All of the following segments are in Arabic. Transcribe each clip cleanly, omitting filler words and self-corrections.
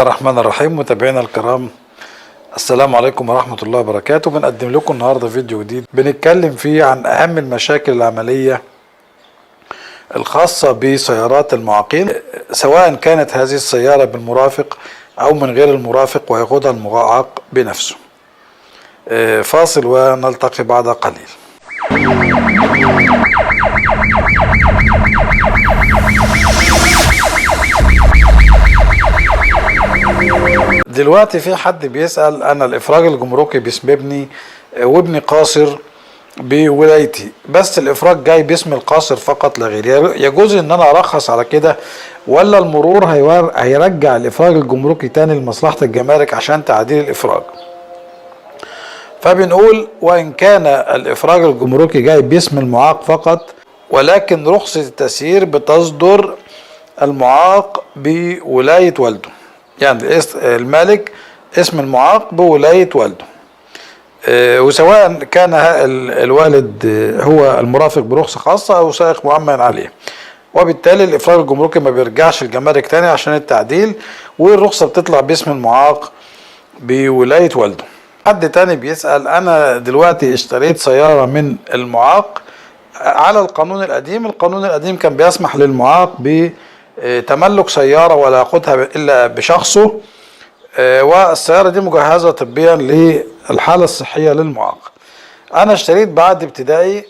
الرحمن الرحيم. متابعينا الكرام، السلام عليكم ورحمة الله وبركاته. بنقدم لكم النهاردة فيديو جديد بنتكلم فيه عن أهم المشاكل العملية الخاصة بسيارات المعاقين، سواء كانت هذه السيارة بالمرافق أو من غير المرافق ويقودها المعاق بنفسه. فاصل ونلتقي بعد قليل. دلوقتي في حد بيسأل: أنا الإفراج الجمركي باسم ابني وابني قاصر بولايتي، بس الإفراج جاي باسم القاصر فقط لا غير، يجوز إن أنا أرخص على كده ولا المرور هيرجع الإفراج الجمركي تاني لمصلحة الجمارك عشان تعديل الإفراج؟ فبنقول: وإن كان الإفراج الجمركي جاي باسم المعاق فقط، ولكن رخصة التسيير بتصدر المعاق بولاية والده، يعني المالك اسم المعاق بولاية والده، وسواء كان الوالد هو المرافق برخصة خاصة أو سائق مؤمن عليه، وبالتالي الإفراج الجمركي ما بيرجعش الجمارك تاني عشان التعديل، والرخصة بتطلع باسم المعاق بولاية والده. حد تاني بيسأل: أنا دلوقتي اشتريت سيارة من المعاق على القانون القديم. القانون القديم كان بيسمح للمعاق بتملك سيارة ولا يقودها إلا بشخصه، والسيارة دي مجهزة طبيا للحالة الصحية للمعاق. أنا اشتريت بعد ابتدائي،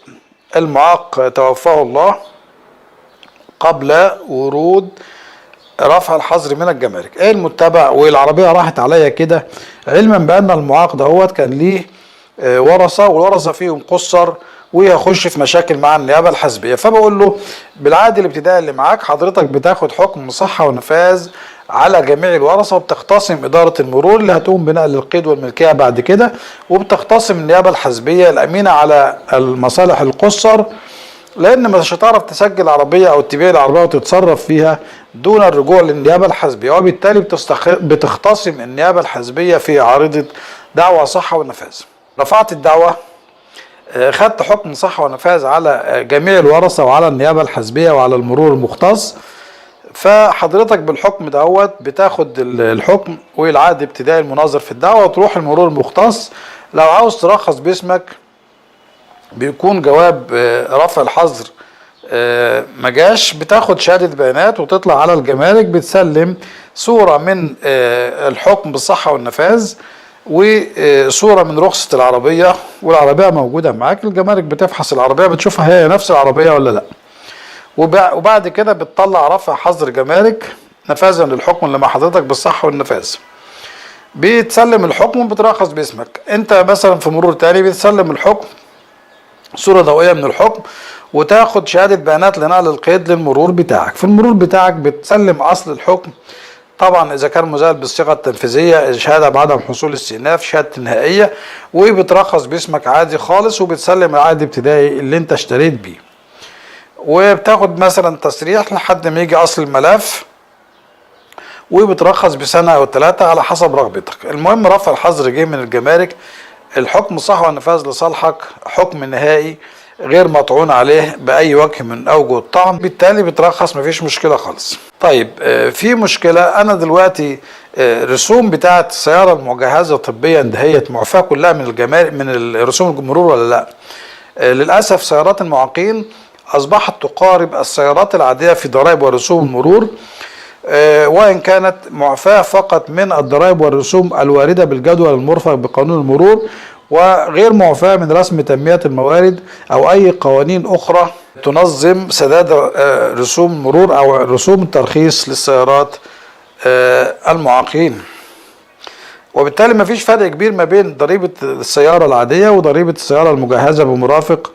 المعاق توفاه الله قبل ورود رفع الحظر من الجمارك. ايه المتبع؟ والعربية راحت عليا كده، علما بأن المعاق دهوت كان ليه ورثة، والورثة فيهم قصر ويخش في مشاكل مع النيابة الحزبية. فبقول له: بالعقد الابتدائي اللي معاك حضرتك بتاخد حكم صحة ونفاذ على جميع الورثة، وبتختصم إدارة المرور اللي هتقوم بنقل القيد والملكية بعد كده، وبتختصم النيابة الحزبية الأمينة على المصالح القصر، لأن مش هتعرف تسجل عربية أو تبيع العربية وتتصرف فيها دون الرجوع للنيابة الحزبية، وبالتالي بتختصم النيابة الحزبية في عارضة دعوى صحة ونفاذ. رفعت الدعوة، خدت حكم صحة ونفاذ على جميع الورثة وعلى النيابة الحزبية وعلى المرور المختص. فحضرتك بالحكم دوت بتاخد الحكم والعقد ابتدائي المناظر في الدعوة، وتروح المرور المختص. لو عاوز ترخص باسمك بيكون جواب رفع الحظر مجاش، بتاخد شهادة بيانات وتطلع على الجمارك، بتسلم صورة من الحكم بالصحة والنفاذ وصورة من رخصة العربية، والعربية موجودة معاك. الجمارك بتفحص العربية، بتشوفها هي نفس العربية ولا لا، وبعد كده بتطلع رفع حظر جمارك نفاذا للحكم اللي مع حضرتك بالصحة والنفاذ. بتسلم الحكم وبترخص باسمك. انت مثلا في مرور تاني بتسلم الحكم، صورة ضوئية من الحكم، وتاخد شهادة بيانات لنقل القيد للمرور بتاعك. في المرور بتاعك بتسلم أصل الحكم، طبعا إذا كان مزال بالصيغة التنفيذية، شهادة بعدم حصول استئناف، شهادة النهائية، وبترخص باسمك عادي خالص، وبتسلم العقد الابتدائي اللي انت اشتريت بيه، وبتاخد مثلا تصريح لحد ما يجي أصل الملف، وبترخص بسنة أو 3 على حسب رغبتك. المهم رفع الحظر جه من الجمارك، الحكم صح والنفاذ لصالحك، حكم نهائي غير مطعون عليه بأي وجه من أوجه الطعن، بالتالي بترخص، مفيش مشكلة خالص. طيب، في مشكلة. أنا دلوقتي رسوم بتاعة السيارة المجهزة طبيا دهيت معفاة كلها من الجمارك، من الرسوم المرور ولا لا؟ للأسف سيارات المعاقين أصبحت تقارب السيارات العادية في ضرائب ورسوم المرور، وإن كانت معفاة فقط من الضرائب والرسوم الواردة بالجدول المرفق بقانون المرور، وغير معفاة من رسم تنمية الموارد أو أي قوانين أخرى تنظم سداد رسوم المرور أو رسوم الترخيص للسيارات المعاقين. وبالتالي ما فيش فرق كبير ما بين ضريبة السيارة العادية وضريبة السيارة المجهزة بمرافق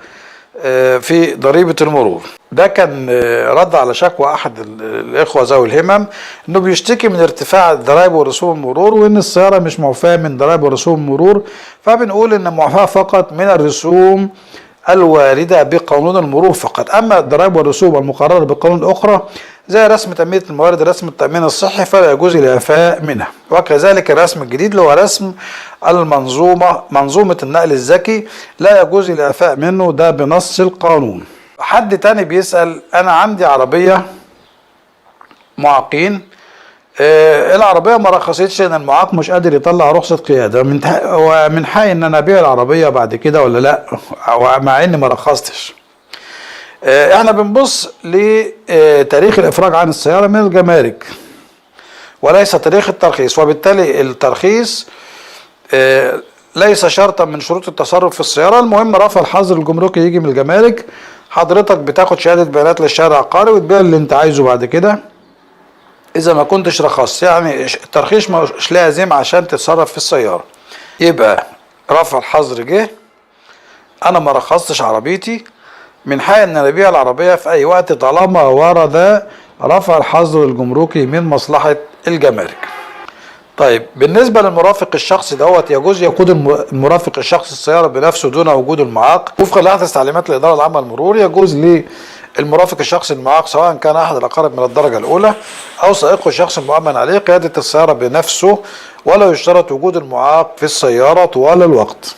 في ضريبة المرور. ده كان رد على شكوى أحد الإخوة ذوي الهمم، إنه بيشتكي من ارتفاع الضرائب ورسوم المرور، وإن السيارة مش معفاة من ضرائب ورسوم المرور. فبنقول إن معفاة فقط من الرسوم الواردة بقانون المرور فقط، أما الضرائب والرسوم المقررة بقانون أخرى زي رسم تنمية الموارد، رسم التأمين الصحي، فلا يجوز الإعفاء منها. وكذلك الرسم الجديد اللي هو رسم منظومة النقل الذكي لا يجوز الإعفاء منه، ده بنص القانون. حد تاني بيسأل: أنا عندي عربية معاقين العربية ما رخصتش ان المعاق مش قادر يطلع رخصة قيادة، ومن حقي ان انا ابيع العربية بعد كده ولا لا، مع اني ما رخصتش. احنا بنبص لتاريخ الافراج عن السيارة من الجمارك وليس تاريخ الترخيص، وبالتالي الترخيص ليس شرطا من شروط التصرف في السيارة. المهم رفع الحظر الجمركي يجي من الجمارك، حضرتك بتاخد شهادة بيانات للشهر العقاري وتبيع اللي انت عايزه بعد كده اذا ما كنتش رخصت. يعني الترخيص مش لازم عشان تتصرف في السيارة. يبقى رفع الحظر جه، انا ما رخصتش عربيتي، من حق ان انا ابيع العربية في اي وقت طالما ورد رفع الحظر الجمركي من مصلحة الجمارك. طيب بالنسبة للمرافق الشخصي دوت، يجوز يقود المرافق الشخصي السيارة بنفسه دون وجود المعاق وفقا لأحدث تعليمات الإدارة العامة للمرور. يجوز للمرافق الشخصي المعاق سواء كان أحد الأقارب من الدرجة الأولى أو سائقه الشخص المؤمن عليه قيادة السيارة بنفسه، ولا يشترط وجود المعاق في السيارة طوال الوقت.